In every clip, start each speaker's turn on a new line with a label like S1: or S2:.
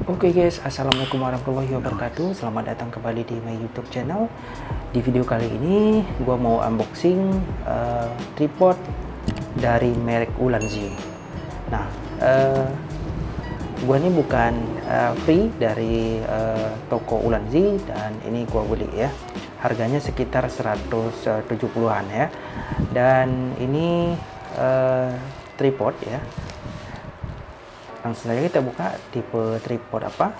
S1: Oke guys, assalamualaikum warahmatullahi wabarakatuh. Selamat datang kembali di my YouTube channel. Di video kali ini gue mau unboxing tripod dari merek Ulanzi. Nah, gue ini bukan free dari toko Ulanzi, dan ini gue beli ya. Harganya sekitar 170-an ya. Dan ini tripod ya. Langsung saja kita buka tipe tripod apa.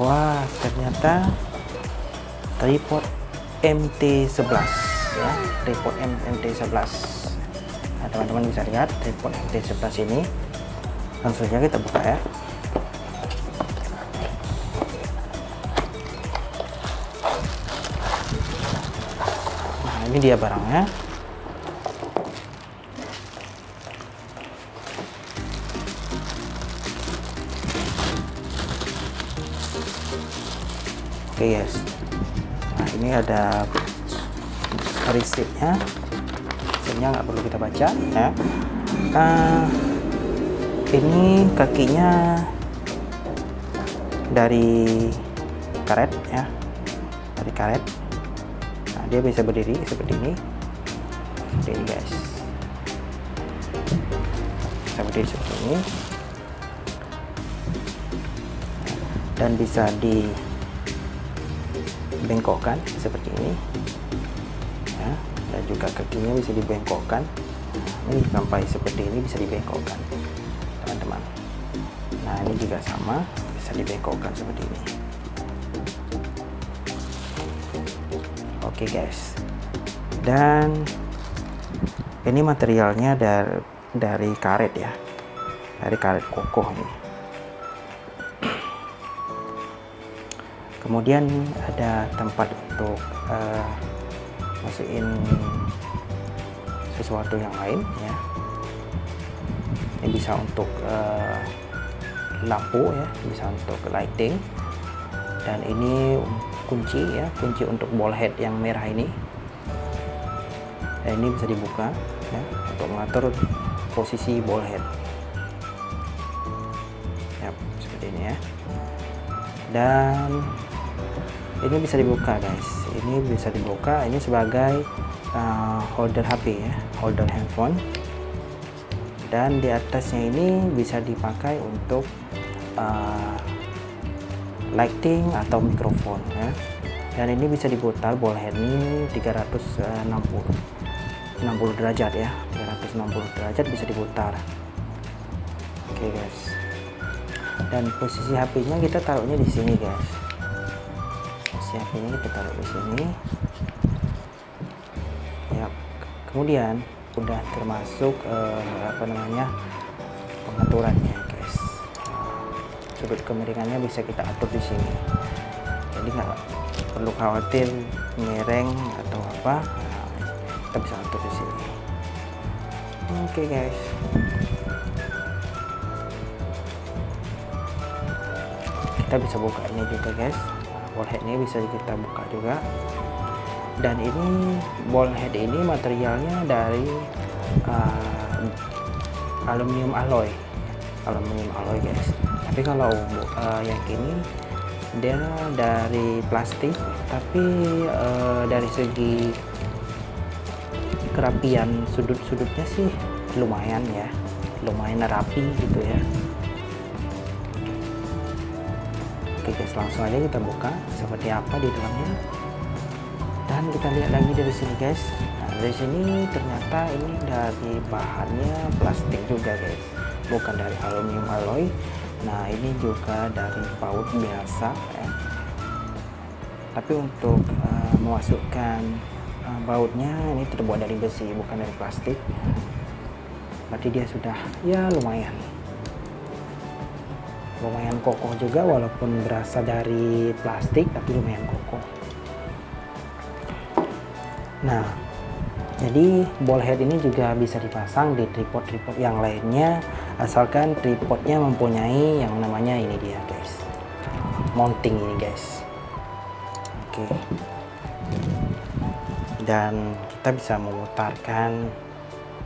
S1: Wah, ternyata tripod MT11 ya, tripod MT11. Nah, teman-teman bisa lihat tripod MT11 ini. Langsung saja kita buka ya. Nah, ini dia barangnya. Oke guys, nah ini ada receipt-nya. Receipt-nya nggak perlu kita baca ya. Ini kakinya dari karet ya, dari karet. Nah, dia bisa berdiri seperti ini guys, bisa berdiri seperti ini, dan bisa dibengkokkan seperti ini ya, dan juga kakinya bisa dibengkokkan. Ini sampai seperti ini bisa dibengkokkan teman-teman. Nah, ini juga sama, bisa dibengkokkan seperti ini. Oke guys, dan ini materialnya dari karet ya, dari karet kokoh ini. Kemudian ada tempat untuk masukin sesuatu yang lain ya. Ini bisa untuk lampu ya, bisa untuk lighting. Dan ini kunci ya, kunci untuk ball head yang merah ini. Dan ini bisa dibuka ya, untuk mengatur posisi ball head. Ya, seperti ini ya. Dan ini bisa dibuka guys, ini bisa dibuka, ini sebagai holder HP ya, holder handphone. Dan di atasnya ini bisa dipakai untuk lighting atau mikrofon ya. Dan ini bisa diputar, ball head ini 360 derajat ya, 360 derajat bisa diputar. Oke guys, dan posisi HP-nya kita taruhnya di sini guys. HP-nya kita taruh di sini ya. Kemudian udah termasuk pengaturannya guys. Sudut kemiringannya bisa kita atur di sini, jadi nggak perlu khawatir miring atau apa. Nah, kita bisa atur di sini. Oke guys, kita bisa buka ini juga guys. Ball head ini bisa kita buka juga. Dan ini ball head ini materialnya dari aluminium alloy guys. Tapi kalau yang ini dia dari plastik, tapi dari segi kerapian sudut-sudutnya sih lumayan ya, lumayan rapi gitu ya. Oke guys, langsung aja kita buka seperti apa di dalamnya. Dan kita lihat lagi dari sini guys. Nah, dari sini ternyata ini dari bahannya plastik juga guys, bukan dari aluminium alloy. Nah, ini juga dari baut biasa ya. Tapi untuk memasukkan bautnya ini terbuat dari besi, bukan dari plastik. Berarti dia sudah ya lumayan. lumayan kokoh juga, walaupun berasal dari plastik tapi lumayan kokoh. Nah, jadi ball head ini juga bisa dipasang di tripod-tripod yang lainnya, asalkan tripodnya mempunyai yang namanya ini dia guys, mounting ini guys. Oke. Dan kita bisa memutarkan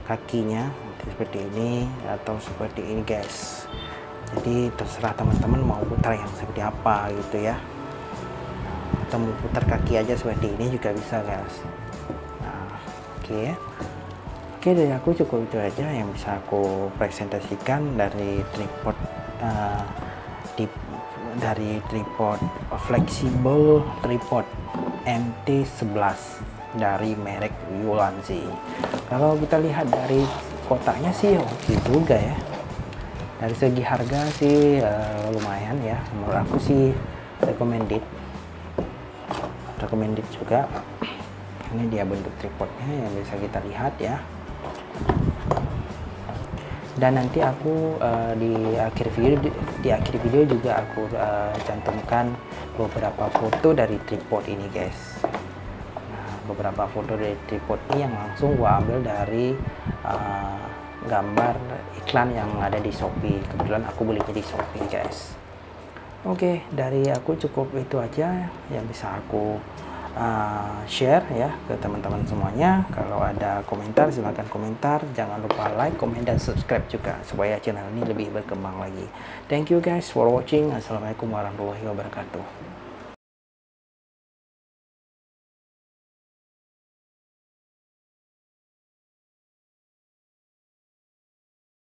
S1: kakinya seperti ini atau seperti ini guys. Jadi terserah teman-teman mau putar yang seperti apa gitu ya, atau mau putar kaki aja seperti ini juga bisa guys. Oke, dari aku cukup itu aja yang bisa aku presentasikan dari tripod dari tripod flexible tripod MT11 dari merek Ulanzi. Kalau kita lihat dari kotaknya sih oke juga ya. Dari segi harga sih lumayan ya, menurut aku sih recommended juga. Ini dia bentuk tripodnya yang bisa kita lihat ya. Dan nanti aku di akhir video juga aku cantumkan beberapa foto dari tripod ini guys. Nah, beberapa foto dari tripod ini yang langsung gua ambil dari gambar iklan yang ada di Shopee. Kebetulan aku belinya di Shopee guys. Oke, dari aku cukup itu aja yang bisa aku share ya ke teman-teman semuanya. Kalau ada komentar silahkan komentar, jangan lupa like, komen, dan subscribe juga supaya channel ini lebih berkembang lagi. Thank you guys for watching. Assalamualaikum warahmatullahi wabarakatuh.